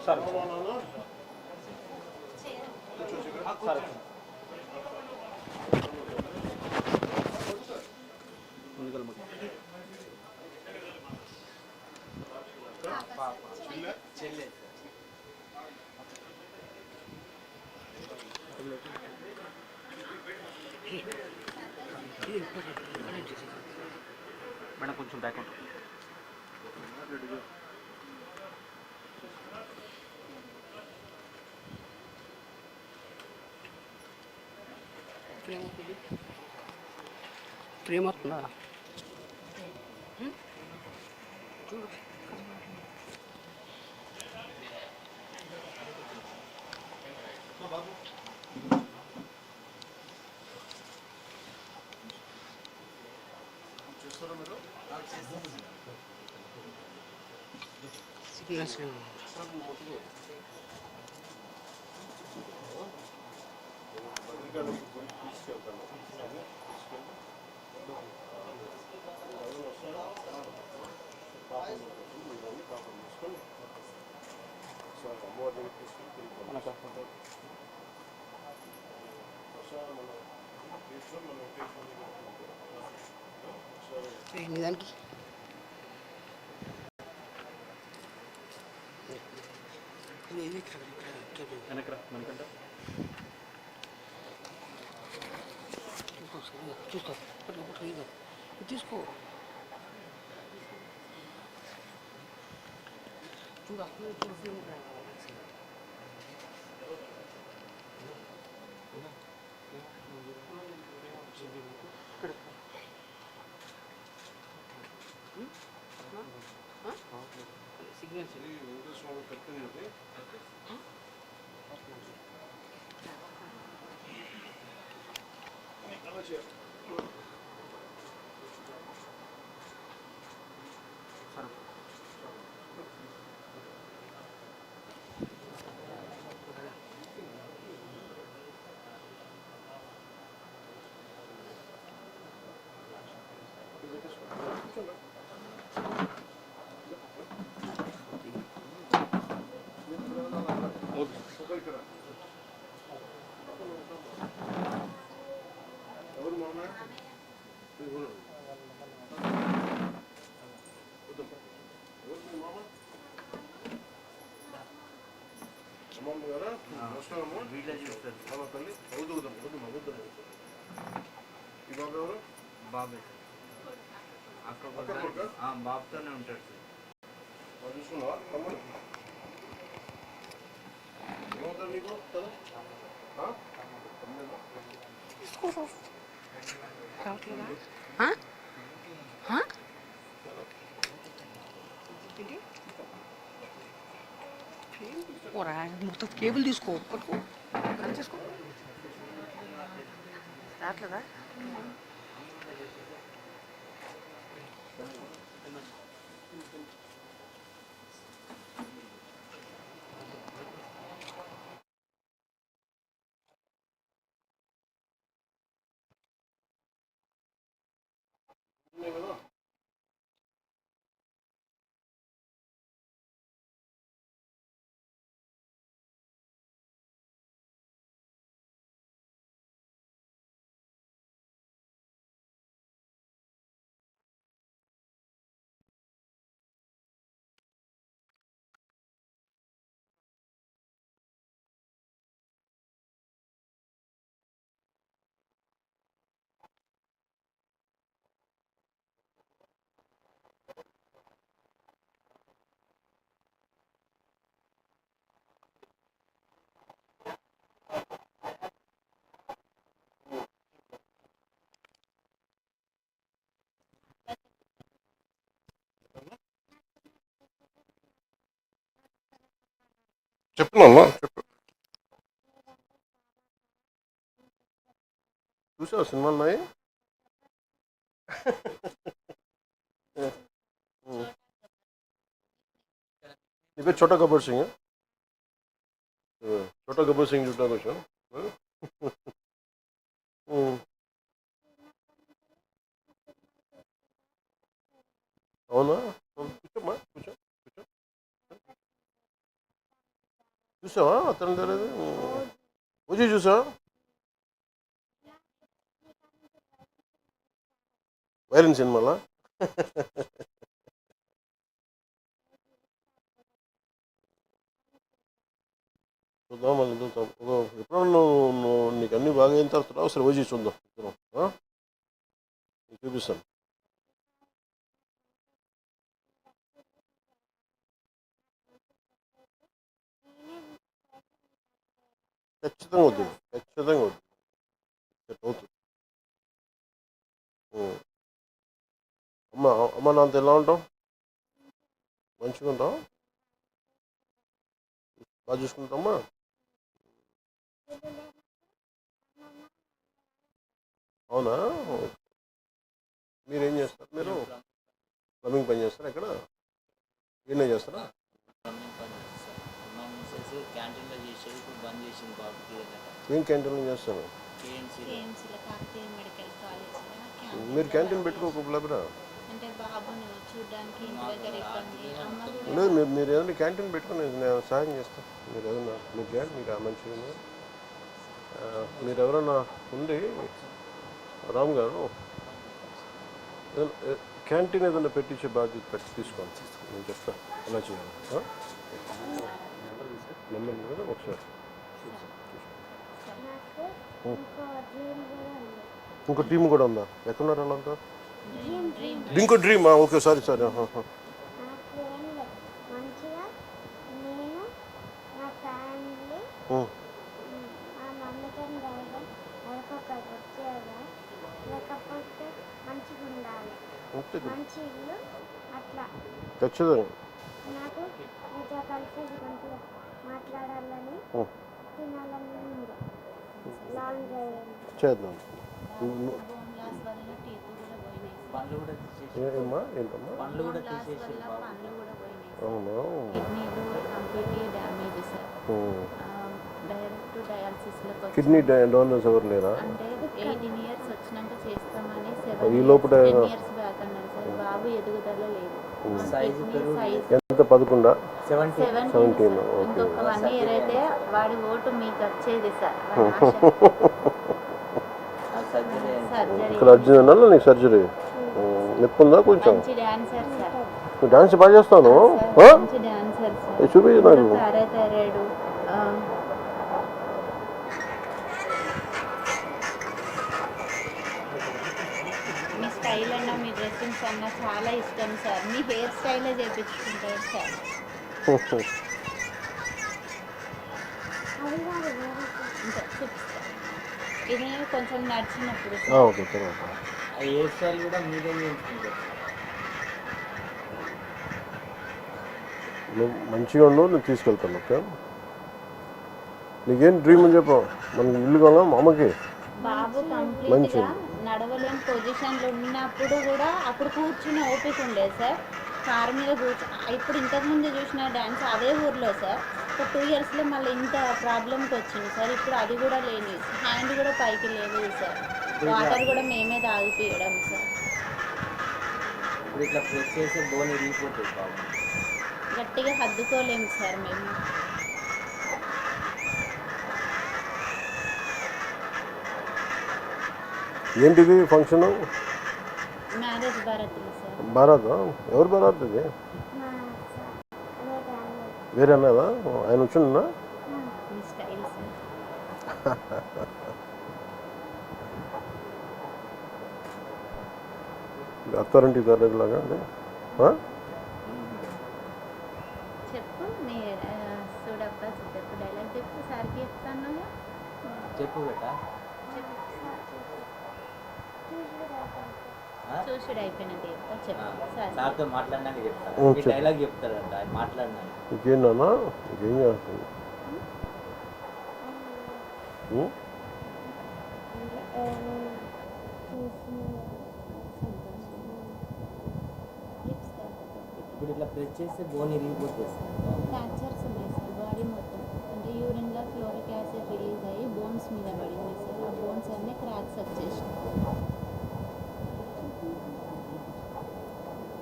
సరే సరే ముందుకెళ్ళి చెల్లె మేడం కొంచెం బ్యాక్ ఉంటుంది ప్రేమ వస్తుందా చూడు సిగ్నల్స్ దానికి వెనకరా మనకంట చూసుకో తీసుకో చూడు అక్కడ చూడు సిగ్నల్స్ బాబే బాబుతోనే ఉంటాడు సార్ చూసుకున్నావా తమ్ముడు ఏమవుతాడు నీకు మొత్తం కేబుల్ తీసుకో పట్టుకో తీసుకో రావట్లేదా చెప్తున్నా చెప్పు చూసావు సినిమాలు ఉన్నాయి నీ పేరు చోటా గబ్బర్ సింగ్ చోటా గబ్బర్ సింగ్ చూడడానికి వచ్చాను అవునా కూర్చోమ్మా కూర్చో కూర్చో చూసావా అతను తెలియదు ఓజీ చూసావా వైరన్ సినిమాలా చూద్దాం మళ్ళీ చూద్దాం ఎప్పుడన్నా నువ్వు నీకు అన్నీ బాగా అయిన తర్వాత ఒకసారి ఓజీ చూద్దాం నీకు చూపిస్తాను ఖచ్చితంగా వద్దు ఖచ్చితంగా వద్దు అవుతుంది అమ్మ అమ్మ నాంత ఎలా ఉంటావు మంచిగా ఉంటావు బాగా చూసుకుంటామా అవునా మీరేం చేస్తారు మీరు ప్లంబింగ్ పని చేస్తారా ఎక్కడ ఏం చేస్తారా క్యాంటీన్లో చేసేది ఇప్పుడు బంద్ చేసింది బాబుకి ఏం క్యాంటీన్లో చేస్తారు మీరు క్యాంటీన్ పెట్టుకోకపోలేరా అంటే బాబును చూడడానికి ఇంటి దగ్గర ఇబ్బంది అమ్మ లేదు మీరు ఏదైనా క్యాంటీన్ పెట్టుకుని నేను సహాయం చేస్తాను మీరు ఏదైనా మీరు చేయండి మీరు మంచిగా మీరు ఎవరైనా ఉండి రామ్ గారు క్యాంటీన్ ఏదైనా పెట్టించే బాధ్యత పెట్టి తీసుకోండి నేను చెప్తాను ఎలా చేయాలి నెంబర్ కదా ఒకసారి ఇంకో టీం కూడా ఉందా ఎక్కడున్నారు వాళ్ళంతా ఇంకో డ్రీమా ఓకే సారీ సారీ మంచిగా నేను నా ఫ్యామిలీ మా మమ్మీకి డాడీ ఎవరికొకరు వచ్చేదా లేకపోతే మంచిగా ఉండాలి మంచి ఇల్లు అట్లా ఖచ్చితంగా నాకు మీతో కలిసి మంచిగా మాట్లాడాలని తినాలని ఉంది లాంగ్ డ్రైవ్ చేద్దాం బోన్ లాస్ వల్ల టీత్ కూడా పోయినాయి పండ్లు కూడా తీసేసి ఏమమ్మా ఏంటమ్మా పండ్లు కూడా బోన్ లాస్ తీసేసి వల్ల పండ్లు కూడా పోయినాయి అవునా కిడ్నీలు కంప్లీట్లీ డ్యామేజ్ సార్ డైరెక్ట్ డయాలసిస్లోకి కిడ్నీ డోనర్స్ ఎవరు లేరా అంటే 18 years వచ్చినాక చేస్తామని ఈ 7 లోపల 10 years బ్యాక్ అన్నారు సార్ బాబు ఎదుగుదల లేదు సైజు పెరుగు సైజ్ ఎంత 11 17 17 ఇంకొక 1 year అయితే వాడి ఓటు మీకు వచ్చేది సార్ సర్జరీ సర్జరీ ఇక్కడ అర్జున్ అన్నా నీకు సర్జరీ నొప్పి ఉందా కొంచెం మంచి డాన్సర్ సార్ నువ్వు డాన్స్ బాగా చేస్తాను మంచి డాన్సర్ సార్ చూపించు నాకు పారాథైరాయిడ్ మీ స్టైల్ అన్న మీ డ్రెస్సింగ్స్ అన్న చాలా ఇష్టం సార్ మీ హెయిర్ స్టైలే చేయించుకుంటారు సార్ అది కాదు వేరే ఇంకా చూపిస్తాను ఇది కొంచెం నడిచినప్పుడు ఓకే తర్వాత ఆ హెయిర్ స్టైల్ కూడా మీరే చేయించుకుంటారు నువ్వు మంచిగా ఉండు నేను తీసుకెళ్తాను ఓకే నీకేం డ్రీమ్ అని చెప్పు మనకి ఇల్లు కావాలా మా అమ్మకి బాబు కంప్లీట్గా నడవలేని పొజిషన్లో ఉన్నప్పుడు కూడా అప్పుడు కూర్చుని ఓపిక ఉండేది సార్ కారు మీద ఇప్పుడు ఇంతకుముందు చూసిన డ్యాన్స్ అదే ఊర్లో సార్ ఒక 2 yearsలో మళ్ళీ ఇంత ప్రాబ్లంకి వచ్చింది సార్ ఇప్పుడు అది కూడా లేని హ్యాండ్ కూడా పైకి లేదు సార్ వాటర్ కూడా మేమే తాగిపోయడం సార్ ఇప్పుడు ఇట్లా ప్రెస్ చేస్తే బోన్ ఇరిగిపోతుంది బాబు గట్టిగా హద్దుకోలేము సార్ మేము ఏంటిది ఫంక్షన్ మ్యారేజ్ భారత్లో సార్ భారత్ ఎవరు భారత్ ఇది మా వేరే అన్నదా ఆయన వచ్చిండనా మీ స్టైల్ సార్ అత్తారింటి తరగతిలాగా అండి చెప్పు మీ చూడబ్బా చెప్పు డైలాగ్ చెప్పు సార్కి చెప్తాను చెప్పు బేటా చూసుడు అయిపోయినట్టు చెప్తా చెప్పు సార్ సార్తో మాట్లాడినాక చెప్తాను ఓ, మీ చెప్పు. డైలాగ్ చెప్తారంట ఆయన మాట్లాడినాక ఇంకేంటన్నా ఇంకేం చేస్తుంది ఇప్పుడు ఇట్లా ప్రెస్ చేస్తే బోన్ ఇరిగిపోతుంది సార్ ఫ్రాక్చర్స్ ఉన్నాయి సార్ బాడీ మొత్తం అంటే యూరిన్లో క్లోరిక్ యాసిడ్ రిలీజ్ అయ్యి బోన్స్ మీద పడింది సార్ ఆ బోన్స్ అన్నీ క్రాక్స్ వచ్చేసినాయి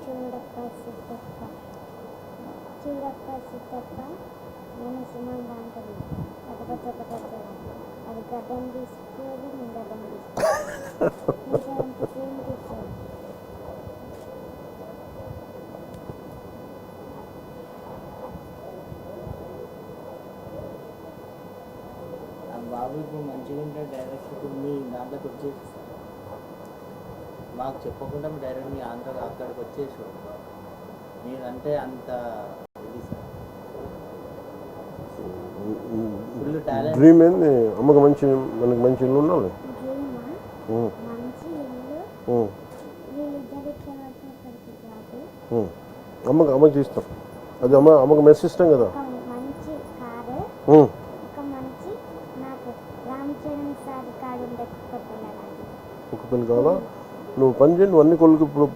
చూడప్ప సిద్ధప్ప చూడప్ప సిద్ధప్ప నేను సుమంత అంటుంది ఒకటి అది గడ్డం తీసుకోవాలి నేను గడ్డం తీసుకోవాలి సేమ్ తీసుకోవాలి. ఆ బాబు ఇప్పుడు మంచిగా ఉంటే డైరెక్ట్ ఇప్పుడు మీ దాంట్లోకి వచ్చేసి మాకు చెప్పకుండా డైరెక్ట్ మీ అక్కడికి వచ్చేసి మీరంటే అంత ఇది సార్ ఫుల్ టాలెంట్. డ్రీమ్ ఏంది? అమ్మకి మనకి మంచి ఇల్లు ఉండాలి. డ్రీమా మంచి ఇల్లు వీళ్ళిద్దరు ఇట్లా పడితే జాబ్ అమ్మకి తీస్తాం. అది అమ్మకి మెస్ ఇష్టం కదా. ఒక మంచి కారు ఒక మంచి నాకు రామ్ చరణ్ సార్ కారు ఉండే కుక్క పిల్లలాంటి కుక్క పిల్ల కావాలా? నువ్వు పని చేయండి, నువ్వు అన్ని కొడుకు ఇప్పుడు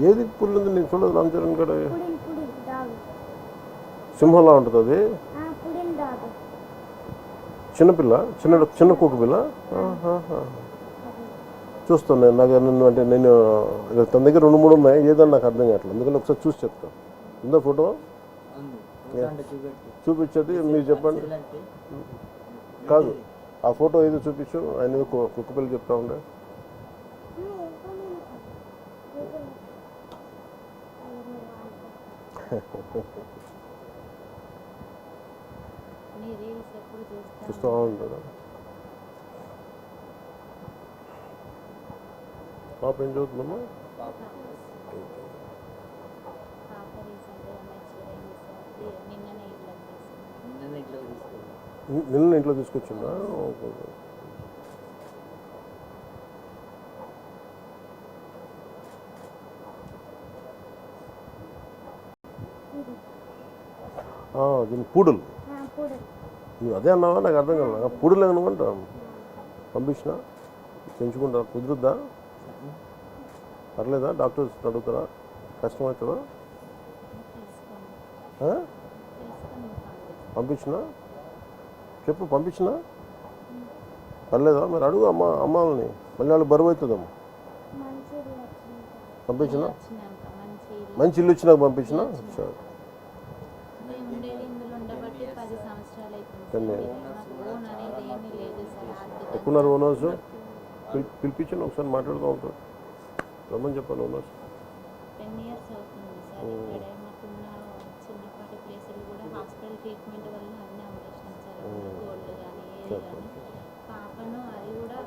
ఏది పుల్లు ఉంది నేను చూడదు. రామ్ చరణ్ కాడ పుడిల్ డాగ్ సింహంలా ఉంటుంది అది. పుడిల్ డాగ్ చిన్నపిల్ల చిన్న కుక్క పిల్ల. చూస్తాను నేను. నాకు అంటే నేను తన దగ్గర 2-3 ఉన్నాయి. ఏదన్నా నాకు అర్థం కావట్లేదు. అందుకని ఒకసారి చూసి చెప్తాను. ఉందా ఫోటో? చూపించేది మీరు చెప్పండి. కాదు, ఆ ఫోటో ఏదో చూపించు. ఆయన ఏదో కుక్క పిల్ల చెప్తా ఉండే. నీ రీల్స్ ఎప్పుడు చూస్తూ ఉంటాడు. పాప ఏం చదువుతుందమ్మా? పాప రీసెంట్గా మెచ్యూర్ అయింది సార్. నిన్ననే ఇట్లా నిన్న ఇంట్లో తీసుకొచ్చిందా? దీని పూడలు. నువ్వు అదే అన్నావా? నాకు అర్థం కాదు. పూడలు ఏమనుకుంటా పంపించిన పెంచుకుంటా కుదురుద్దా? పర్లేదా? డాక్టర్స్ అడుగుతారా? కష్టమవుతుందా? పంపించిన చెప్పు. పంపించిన పర్లేదా? మరి అడుగు అమ్మాలని. మళ్ళీ వాళ్ళు బరువు అవుతుందమ్మా. పంపించిన మంచి ఇల్లు వచ్చినాక పంపించిన. సరే ఎక్కున్నారు ఓనర్స్. పిలిపించండి ఒకసారి మాట్లాడుతూ ఉంటారు. రమ్మని చెప్పాను ఓనర్స్. 10 years అవుతుంది సార్. ఇక్కడే మాకున్న చిన్నపాటి ప్లేసులు కూడా హాస్పిటల్ ట్రీట్మెంట్ వల్ల అన్నీ అమ్మేసినాం సార్. గోల్డ్ కానీ ఏది కానీ. పాపను అది కూడా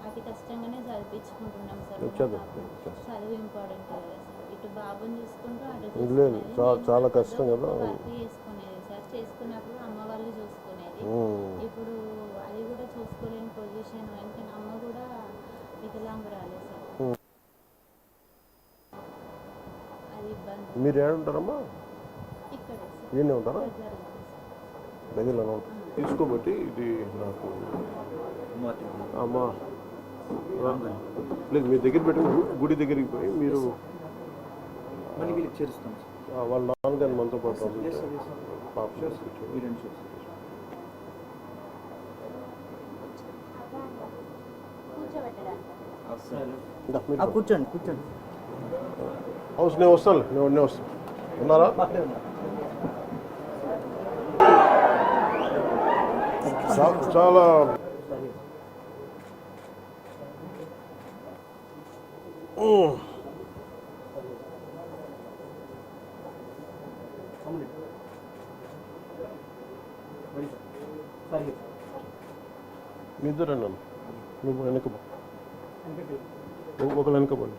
అతి కష్టంగానే చదివించుకుంటున్నాం సార్. చదువు ఇంపార్టెంట్ కదా సార్. ఇటు బాబుని చూసుకుంటూ అటు చాలా కష్టం కదా. వర్క్ చేసుకునేది సార్. చేసుకున్నప్పుడు అమ్మ వాళ్ళు చూసుకునేది. ఇప్పుడు అది కూడా చూసుకోలేని పొజిషన్. ఎందుకంటే అమ్మ కూడా వికలాంగురాలే సార్. అది ఇబ్బంది. మీరు ఏడుంటారమ్మా? ఇక్కడే సార్. ఈయనే ఉంటారా? దగ్గరలో తీసుకోబట్టి ఇది నాకు అమ్మా లేదు. మీ దగ్గర పెట్టుకుని గుడి దగ్గరికి పోయి మీరు వాళ్ళ నాన్నగారిని మనతో పాటు పాప కూర్చోండి కూర్చోండి. హౌస్ నేను వస్తాను. నేను వస్తాను. ఉన్నారా? చాలా మీ ఇద్దరే నన్ను నువ్వు వెనక ఒకళ్ళు వెనకపోండి.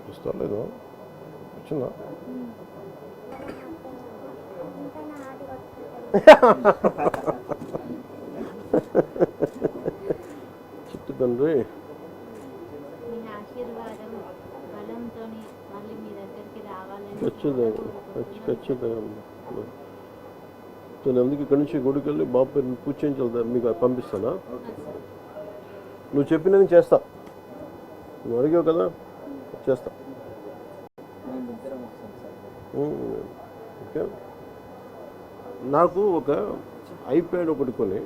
వస్తలేదు. వచ్చిందా? చిట్టు తండ్రి మీ ఆశీర్వాదం బలంతో మళ్ళీ మీ దగ్గరికి రావాలని ఖచ్చితంగా. నేను అందుకే ఇక్కడి నుంచి గుడికి వెళ్ళి బాబు పేరు పూజ చేయించాలి. మీకు పంపిస్తానా? నువ్వు చెప్పినది చేస్తా. నువ్వు అడిగావు కదా, చేస్తా. ఓకే. నాకు ఒక ఐప్యాడ్ ఒకటి కొని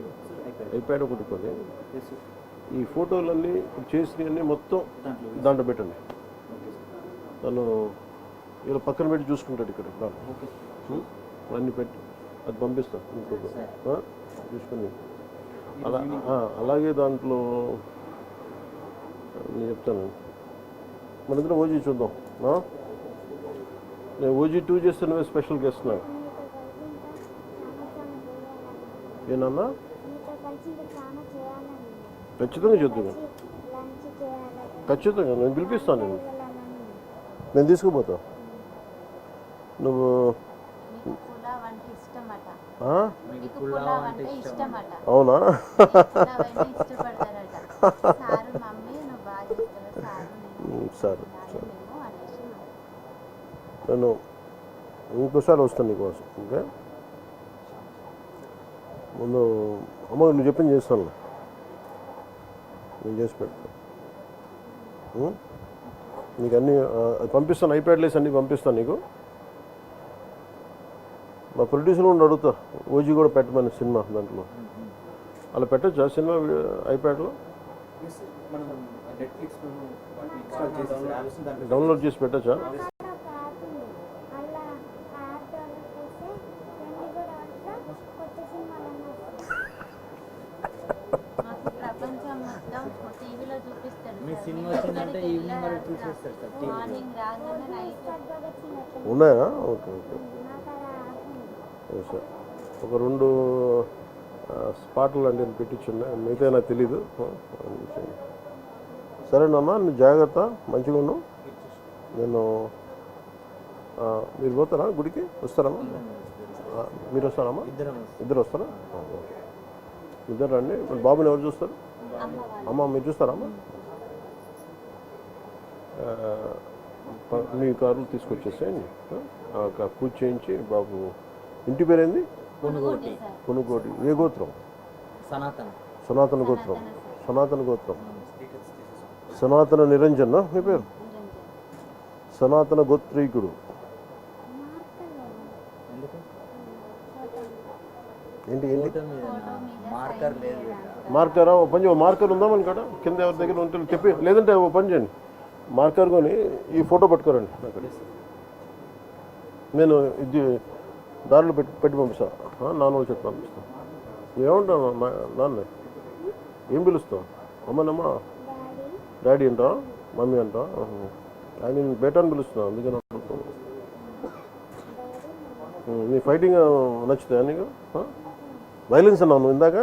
ఈ ఫోటోలన్నీ ఇప్పుడు చేసినవన్నీ మొత్తం దాంట్లో పెట్టండి. తను ఇలా పక్కన పెట్టి చూసుకుంటాడు ఇక్కడ దాంట్లో అన్నీ పెట్టి అది పంపిస్తాను ఇంకొక చూసుకొని. అలాగే దాంట్లో నేను చెప్తాను, మన ఇద్దరం ఓజీ చూద్దాం. నేను ఓజీ 2 చేస్తే నువ్వే స్పెషల్ గెస్ట్ నాకు. ఏనన్నా ఖచ్చితంగా చూద్దాం, ఖచ్చితంగా నేను పిలిపిస్తాను. నేను తీసుకుపోతా. నువ్వు అవునా? సరే సరే, నేను ఇంకోసారి వస్తాను నీకోసం. ఓకే, ముందు అమ్మ నువ్వు చెప్పింది చేస్తాను, నేను చేసి పెడతాను. నీకు అన్నీ పంపిస్తాను, ఐప్యాడ్లేసి అన్నీ పంపిస్తాను నీకు. మా ప్రొడ్యూసర్ కూడా అడుగుతా ఓజీ కూడా పెట్టమని సినిమా దాంట్లో. అలా పెట్టచ్చా సినిమా ఐప్యాడ్లో? డౌన్లోడ్ చేసి పెట్టచ్చా? మీ సినిమా వచ్చిందంటే ఈవినింగ్ వరకు చూసేస్తారు సార్. ఉన్నాయా? Okay okay sir. ఒక 2 స్పాట్లు అంటే పెట్టించున్నా, మిగతా నాకు తెలీదు. సరేనమ్మా, నువ్వు జాగ్రత్త, మంచిగా ఉన్నావు. నేను మీరు పోతారా గుడికి? వస్తారమ్మా? మీరు వస్తారమ్మా? ఇద్దరు వస్తారా? ఇద్దరు రండి. బాబుని ఎవరు చూస్తారు? అమ్మ మీరు చూస్తారమ్మా? మీ కారులు తీసుకొచ్చేసేయండి. పూజ చేయించి బాబు. ఇంటి పేరేంది? కొనుగోటి. ఏ గోత్రం? సనాతన గోత్రం. సనాతన నిరంజన్ మీ పేరు? సనాతన గోత్రీకుడు. ఏంటి మార్కరా? ఓ పని, మార్కర్ ఉందా మన కాడ? కింద ఎవరి దగ్గర ఉంటే చెప్పి, లేదంటే ఓ పని చేయండి, మార్కర్ కొని ఈ ఫోటో పట్టుకోరండి అక్కడ. నేను ఇది దారిలో పెట్టి పంపిస్తాను. నాన్న వాళ్ళు చెప్పి పంపిస్తాను. ఏమంటాను నాన్న? ఏం పిలుస్తావు? అమ్మనమ్మా, డాడీ అంటా, మమ్మీ అంటా? ఆయన నేను బేటాన్ని పిలుస్తున్నాను, అందుకని నీ ఫైటింగ్ నచ్చుతాయా నీకు? వైలెన్స్ అన్నావు నువ్వు ఇందాక,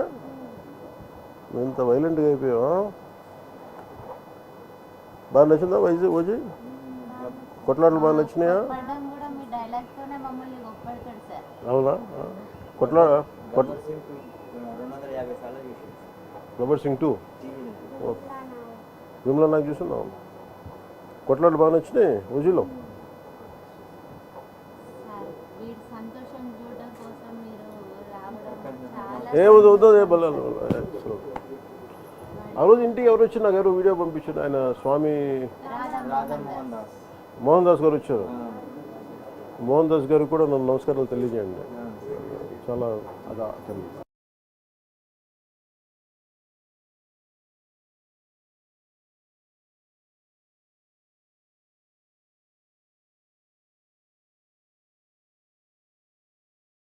నువ్వు ఇంత వైలెంట్గా అయిపోయావా? బాగా నచ్చిందా ఓజీ? కొట్లాటలు బాగా నచ్చినాయా? అవునా? గబ్బర్ సింగ్ 2 విమలా నాకు చూస్తున్నావు. కొట్లాటలు బాగా నచ్చినాయి ఓజీలో. ఆ రోజు ఇంటికి ఎవరు వచ్చి నాకు ఎవరు వీడియో పంపించారు, ఆయన స్వామి మోహన్ దాస్ గారు వచ్చారు. మోహన్ దాస్ గారికి కూడా నన్ను నమస్కారాలు తెలియజేయండి. చాలా అదా తెలియదు.